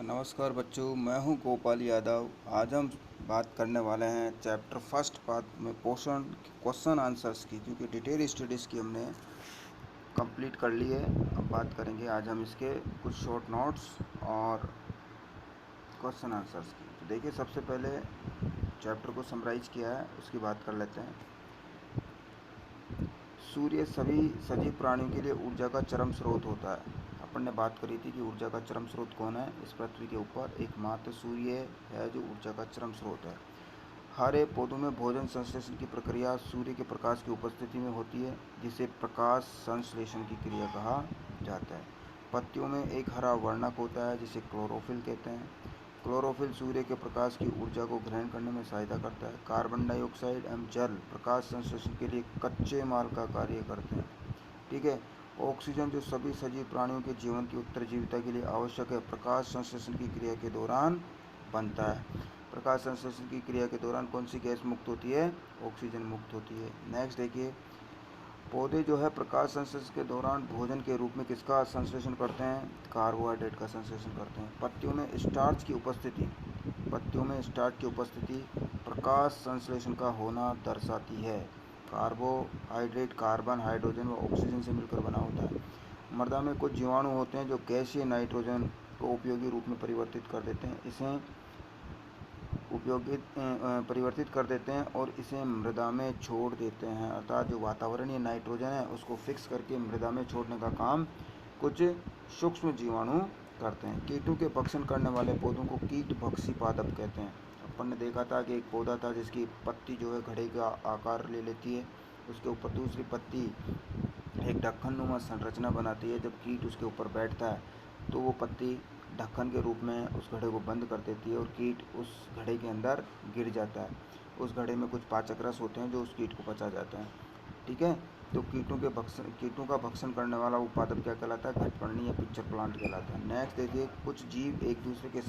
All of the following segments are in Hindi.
नमस्कार बच्चों, मैं हूं गोपाल यादव। आज हम बात करने वाले हैं चैप्टर फर्स्ट पार्ट में पोषण क्वेश्चन आंसर्स की, क्योंकि डिटेल स्टडीज़ की हमने कंप्लीट कर ली है। अब बात करेंगे आज हम इसके कुछ शॉर्ट नोट्स और क्वेश्चन आंसर्स की। तो देखिए, सबसे पहले चैप्टर को समराइज किया है, उसकी बात कर लेते हैं। सूर्य सभी सजीव प्राणियों के लिए ऊर्जा का चरम स्रोत होता है। अपन ने बात करी थी कि ऊर्जा का चरम स्रोत कौन है। इस पृथ्वी के ऊपर एकमात्र सूर्य है जो ऊर्जा का चरम स्रोत है। हरे पौधों में भोजन संश्लेषण की प्रक्रिया सूर्य के प्रकाश की उपस्थिति में होती है, जिसे प्रकाश संश्लेषण की क्रिया कहा जाता है। पत्तियों में एक हरा वर्णक होता है जिसे क्लोरोफिल कहते हैं। क्लोरोफिल सूर्य के प्रकाश की ऊर्जा को ग्रहण करने में सहायता करता है। कार्बन डाइऑक्साइड एवं जल प्रकाश संश्लेषण के लिए कच्चे माल का कार्य करते हैं। ठीक है। ऑक्सीजन जो सभी सजीव प्राणियों के जीवन की उत्तरजीविता के लिए आवश्यक है, प्रकाश संश्लेषण की क्रिया के दौरान बनता है। प्रकाश संश्लेषण की क्रिया के दौरान कौन सी गैस मुक्त होती है? ऑक्सीजन मुक्त होती है। नेक्स्ट देखिए, पौधे जो है प्रकाश संश्लेषण के दौरान भोजन के रूप में किसका संश्लेषण करते हैं? कार्बोहाइड्रेट का संश्लेषण करते हैं। पत्तियों में स्टार्च की उपस्थिति प्रकाश संश्लेषण का होना दर्शाती है। कार्बोहाइड्रेट कार्बन, हाइड्रोजन व ऑक्सीजन से मिलकर बना होता है। मृदा में कुछ जीवाणु होते हैं जो गैसीय नाइट्रोजन को उपयोगी रूप में परिवर्तित कर देते हैं और इसे मृदा में छोड़ देते हैं। अर्थात जो वातावरणीय नाइट्रोजन है उसको फिक्स करके मृदा में छोड़ने का काम कुछ सूक्ष्म जीवाणु करते हैं। कीटों के भक्षण करने वाले पौधों को कीट भक्षी पादप कहते हैं। अपन ने देखा था कि एक पौधा था जिसकी पत्ती जो है घड़े का आकार ले लेती है, उसके ऊपर दूसरी पत्ती एक ढक्कन नुमा संरचना बनाती है। जब कीट उसके ऊपर बैठता है तो वो पत्ती ढक्कन के रूप में उस घड़े को बंद कर देती है और कीट उस घड़े के अंदर गिर जाता है। उस घड़े में कुछ पाचक रस होते हैं जो उस कीट को पचा जाते हैं। ठीक है। तो कीटों का भक्षण करने वाला वो पादप क्या कहलाता है? घटपर्णी या पिक्चर प्लांट कहलाता है। नेक्स्ट देखिए, कुछ जीव एक दूसरे के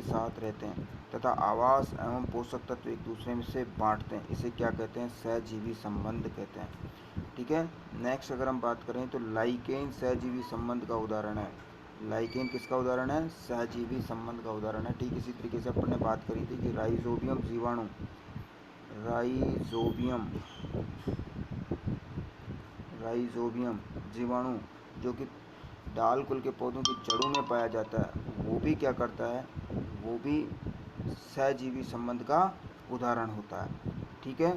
साथ रहते हैं तथा आवास एवं पोषक तत्व एक दूसरे से बांटते हैं। इसे क्या कहते हैं? सहजीवी संबंध कहते हैं। ठीक है। नेक्स्ट अगर हम बात करें तो लाइकेन सहजीवी संबंध का उदाहरण है। लाइकेन किसका उदाहरण है? सहजीवी संबंध का उदाहरण है। ठीक इसी तरीके से अपन ने बात करी थी कि राइजोबियम जीवाणु जो कि डाल कुल के पौधों की जड़ों में पाया जाता है, वो भी क्या करता है? वो भी सहजीवी संबंध का उदाहरण होता है। ठीक है।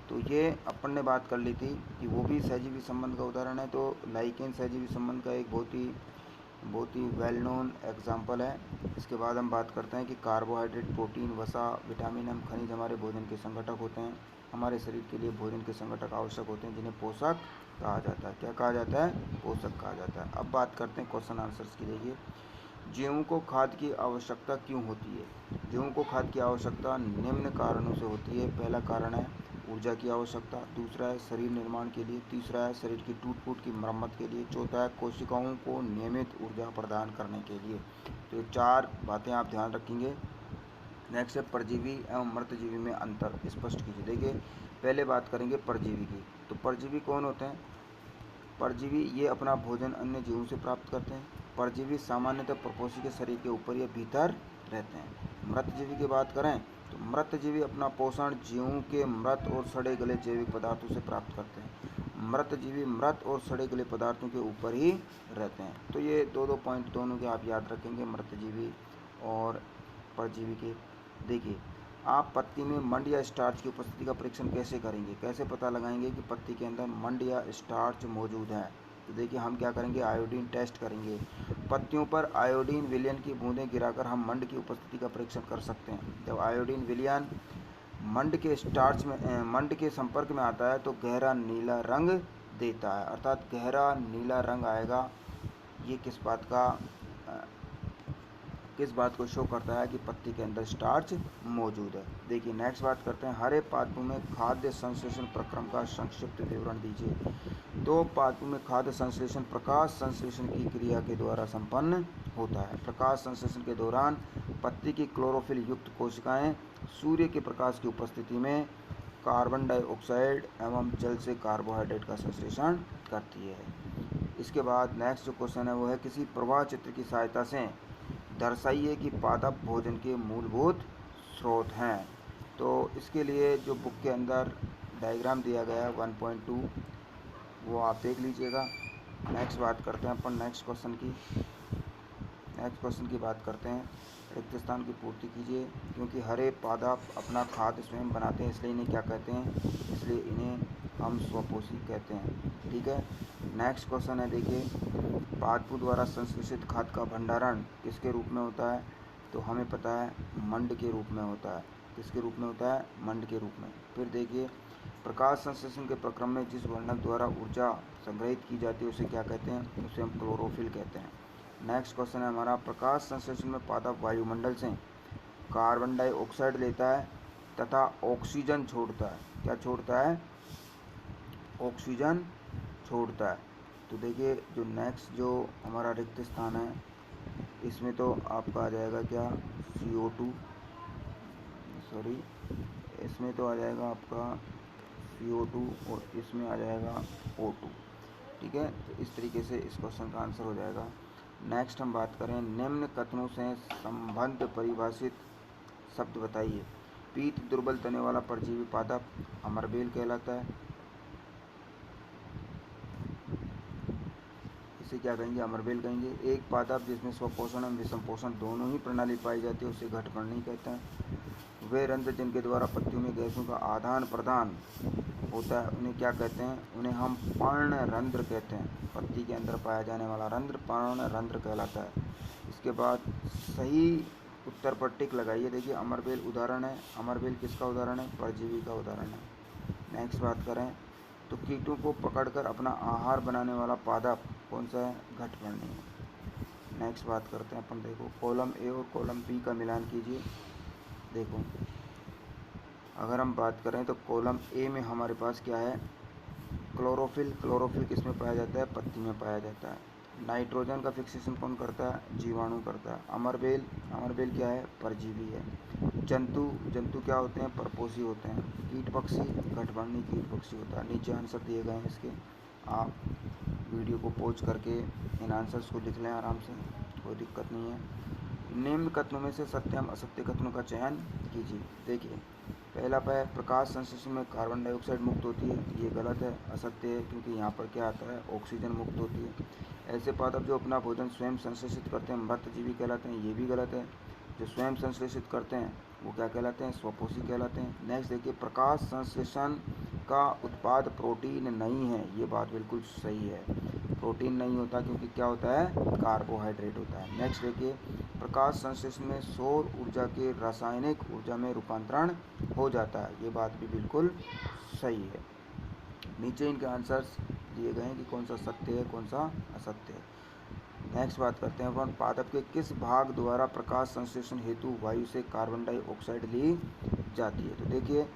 तो ये अपन ने बात कर ली थी कि वो भी सहजीवी संबंध का उदाहरण है। तो लाइकेन सहजीवी संबंध का एक बहुत ही वेल नोन एग्जाम्पल है। इसके बाद हम बात करते हैं कि कार्बोहाइड्रेट, प्रोटीन, वसा, विटामिन एवं खनिज हमारे भोजन के संगठक होते हैं। हमारे शरीर के लिए भोजन के संगठक आवश्यक होते हैं जिन्हें पोषक कहा जाता है। क्या कहा जाता है? पोषक कहा जाता है। अब बात करते हैं क्वेश्चन आंसर्स की। देखिए, गेहूँ को खाद की आवश्यकता क्यों होती है? गेहूँ को खाद की आवश्यकता निम्न कारणों से होती है। पहला कारण है ऊर्जा की आवश्यकता, दूसरा है शरीर निर्माण के लिए, तीसरा है शरीर की टूट फूट की मरम्मत के लिए, चौथा है कोशिकाओं को नियमित ऊर्जा प्रदान करने के लिए। तो ये चार बातें आप ध्यान रखेंगे। नेक्स्ट है परजीवी एवं मृतजीवी में अंतर स्पष्ट कीजिए। देखिए, पहले बात करेंगे परजीवी की। तो परजीवी कौन होते हैं? परजीवी ये अपना भोजन अन्य जीवों से प्राप्त करते हैं। परजीवी सामान्यतः परपोषी के शरीर के ऊपर या भीतर रहते हैं। मृतजीवी की बात करें तो मृतजीवी अपना पोषण जीवों के मृत और सड़े गले जैविक पदार्थों से प्राप्त करते हैं। मृतजीवी मृत और सड़े गले पदार्थों के ऊपर ही रहते हैं। तो ये दो पॉइंट दोनों के आप याद रखेंगे, मृतजीवी और परजीवी के। देखिए, आप पत्ती में मंड या स्टार्च की उपस्थिति का परीक्षण कैसे करेंगे? कैसे पता लगाएंगे कि पत्ती के अंदर मंड या स्टार्च मौजूद है? तो देखिए, हम क्या करेंगे? आयोडीन टेस्ट करेंगे। पत्तियों पर आयोडीन विलयन की बूंदें गिराकर हम मंड की उपस्थिति का परीक्षण कर सकते हैं। जब आयोडीन विलयन मंड के संपर्क में आता है तो गहरा नीला रंग देता है। अर्थात गहरा नीला रंग आएगा। ये किस बात को शो करता है? कि पत्ती के अंदर स्टार्च मौजूद है। देखिए, नेक्स्ट बात करते हैं, हरे पादपों में खाद्य संश्लेषण प्रक्रम का संक्षिप्त विवरण दीजिए। दो पादपों में खाद्य संश्लेषण प्रकाश संश्लेषण की क्रिया के द्वारा संपन्न होता है। प्रकाश संश्लेषण के दौरान पत्ती की क्लोरोफिल युक्त कोशिकाएं सूर्य के प्रकाश की उपस्थिति में कार्बन डाइऑक्साइड एवं जल से कार्बोहाइड्रेट का संश्लेषण करती है। इसके बाद नेक्स्ट जो क्वेश्चन है वो है किसी प्रवाह चित्र की सहायता से दर्शाइए कि पादप भोजन के मूलभूत स्रोत हैं। तो इसके लिए जो बुक के अंदर डायग्राम दिया गया है 1.2 वो आप देख लीजिएगा। नेक्स्ट बात करते हैं अपन नेक्स्ट क्वेश्चन की बात करते हैं। रिक्त स्थान की पूर्ति कीजिए। क्योंकि हरे पादप अपना खाद्य स्वयं बनाते हैं इसलिए इन्हें क्या कहते हैं, इसलिए इन्हें हम स्वपोषी कहते हैं। ठीक है। नेक्स्ट क्वेश्चन है, देखिए पादपों द्वारा संश्लेषित खाद्य का भंडारण किसके रूप में होता है, तो हमें पता है मंड के रूप में होता है। किसके रूप में होता है, मंड के रूप में। फिर देखिए प्रकाश संश्लेषण के प्रक्रम में जिस वर्णक द्वारा ऊर्जा संग्रहित की जाती है उसे क्या कहते हैं, उसे हम क्लोरोफिल कहते हैं। नेक्स्ट क्वेश्चन है हमारा, प्रकाश संश्लेषण में पादप वायुमंडल से कार्बन डाइऑक्साइड लेता है तथा ऑक्सीजन छोड़ता है। क्या छोड़ता है, ऑक्सीजन छोड़ता है। तो देखिए जो नेक्स्ट जो हमारा रिक्त स्थान है इसमें तो आपका आ जाएगा क्या, CO2, सॉरी इसमें तो आ जाएगा आपका CO2 और इसमें आ जाएगा O2। ठीक है, तो इस तरीके से इस क्वेश्चन का आंसर हो जाएगा। नेक्स्ट हम बात करें, निम्न कथनों से संबंध परिभाषित शब्द बताइए। पीत दुर्बल तने वाला परजीवी पादप अमरबेल कहलाता है। इसे क्या कहेंगे, अमरबेल कहेंगे। एक पादप जिसमें स्वपोषण एवं विषम पोषण दोनों ही प्रणाली पाई जाती है उसे घटपर्णी कहते हैं। वे रंध्र जिनके द्वारा पत्तियों में गैसों का आदान प्रदान होता है उन्हें क्या कहते हैं, उन्हें हम पर्णरंध्र कहते हैं। पत्ती के अंदर पाया जाने वाला रंध्र पर्णरंध्र कहलाता है। इसके बाद सही उत्तर पर टिक लगाइए। देखिए अमरबेल उदाहरण है, अमरबेल किसका उदाहरण है, परजीवी का उदाहरण है। नेक्स्ट बात करें तो कीटों को पकड़कर अपना आहार बनाने वाला पादप कौन सा है, घटपर्णी है। नेक्स्ट बात करते हैं अपन, देखो कॉलम ए और कॉलम बी का मिलान कीजिए। देखो अगर हम बात करें तो कॉलम ए में हमारे पास क्या है, क्लोरोफिल। क्लोरोफिल किस में पाया जाता है, पत्ती में पाया जाता है। नाइट्रोजन का फिक्सेशन कौन करता है, जीवाणु करता है। अमरबेल, अमरबेल क्या है, परजीवी है। जंतु, जंतु क्या होते हैं, परपोषी होते हैं। कीट पक्षी, घटपर्णी कीट पक्षी होता है। नीचे आंसर दिए गए हैं इसके, आप वीडियो को पॉज करके इन आंसर्स को लिख लें आराम से, कोई दिक्कत नहीं है। निम्न कथनों में से सत्य एवं असत्य कथनों का चयन कीजिए। देखिए पहला है प्रकाश संश्लेषण में कार्बन डाइऑक्साइड मुक्त होती है, ये गलत है, असत्य है, क्योंकि यहाँ पर क्या आता है, ऑक्सीजन मुक्त होती है। ऐसे पादप जो अपना भोजन स्वयं संश्लेषित करते हैं मृतजीवी कहलाते हैं, ये भी गलत है। जो स्वयं संश्लेषित करते हैं वो क्या कहलाते हैं, स्वपोषी कहलाते हैं। नेक्स्ट देखिए प्रकाश संश्लेषण का उत्पाद प्रोटीन नहीं है, ये बात बिल्कुल सही है। प्रोटीन नहीं होता क्योंकि क्या होता है, कार्बोहाइड्रेट होता है। नेक्स्ट देखिए प्रकाश संश्लेषण में सौर ऊर्जा के रासायनिक ऊर्जा में रूपांतरण हो जाता है, ये बात भी बिल्कुल सही है। नीचे इनके आंसर्स दिए गए हैं कि कौन सा सत्य है कौन सा असत्य है। नेक्स्ट बात करते हैं अपन, पादप के किस भाग द्वारा प्रकाश संश्लेषण हेतु वायु से कार्बन डाइऑक्साइड ली जाती है। तो देखिए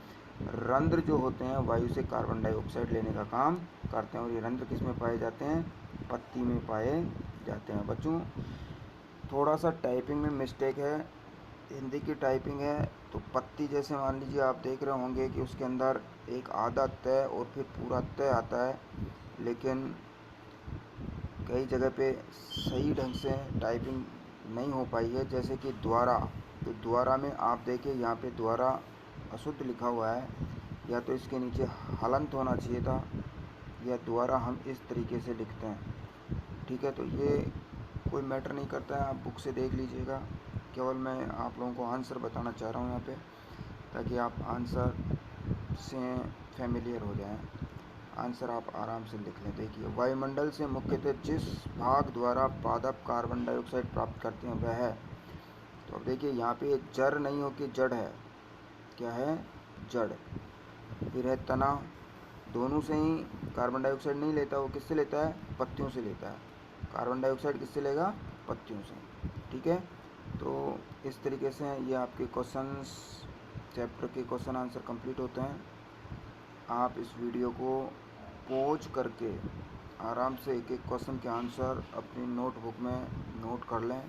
रंध्र जो होते हैं वायु से कार्बन डाइऑक्साइड लेने का काम करते हैं, और ये रंध्र किस में पाए जाते हैं, पत्ती में पाए जाते हैं। बच्चों थोड़ा सा टाइपिंग में मिस्टेक है, हिंदी की टाइपिंग है तो पत्ती जैसे मान लीजिए आप देख रहे होंगे कि उसके अंदर एक आधा तय और फिर पूरा तय आता है, लेकिन कई जगह पे सही ढंग से टाइपिंग नहीं हो पाई है। जैसे कि द्वारा, तो द्वारा में आप देखिए यहाँ पे द्वारा अशुद्ध लिखा हुआ है, या तो इसके नीचे हलंत होना चाहिए था, या द्वारा हम इस तरीके से लिखते हैं। ठीक है, तो ये कोई मैटर नहीं करता है, आप बुक से देख लीजिएगा। केवल मैं आप लोगों को आंसर बताना चाह रहा हूँ यहाँ पे, ताकि आप आंसर से फैमिलियर हो जाएं। आंसर आप आराम से लिख लें। देखिए वायुमंडल से मुख्यतः जिस भाग द्वारा पादप कार्बन डाइऑक्साइड प्राप्त करते हैं वह है, तो अब देखिए यहाँ पे जड़ नहीं हो कि जड़ है, क्या है, जड़। फिर है तना, दोनों से ही कार्बन डाइऑक्साइड नहीं लेता, वो किससे लेता है, पत्तियों से लेता है। कार्बन डाइऑक्साइड किससे लेगा, पत्तियों से। ठीक है, तो इस तरीके से ये आपके क्वेश्चंस, चैप्टर के क्वेश्चन आंसर कंप्लीट होते हैं। आप इस वीडियो को पॉज करके आराम से एक एक क्वेश्चन के आंसर अपनी नोटबुक में नोट कर लें,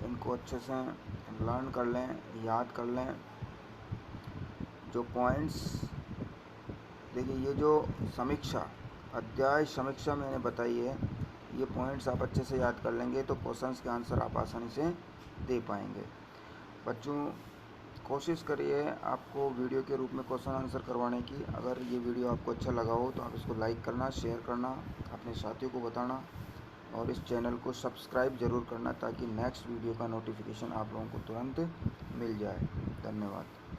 इनको अच्छे से लर्न कर लें, याद कर लें। जो पॉइंट्स, देखिए ये जो समीक्षा अध्याय समीक्षा मैंने बताई है, ये पॉइंट्स आप अच्छे से याद कर लेंगे तो क्वेश्चंस के आंसर आप आसानी से दे पाएंगे। बच्चों कोशिश करिए आपको वीडियो के रूप में क्वेश्चन आंसर करवाने की। अगर ये वीडियो आपको अच्छा लगा हो तो आप इसको लाइक करना, शेयर करना, अपने साथियों को बताना और इस चैनल को सब्सक्राइब ज़रूर करना ताकि नेक्स्ट वीडियो का नोटिफिकेशन आप लोगों को तुरंत मिल जाए। धन्यवाद।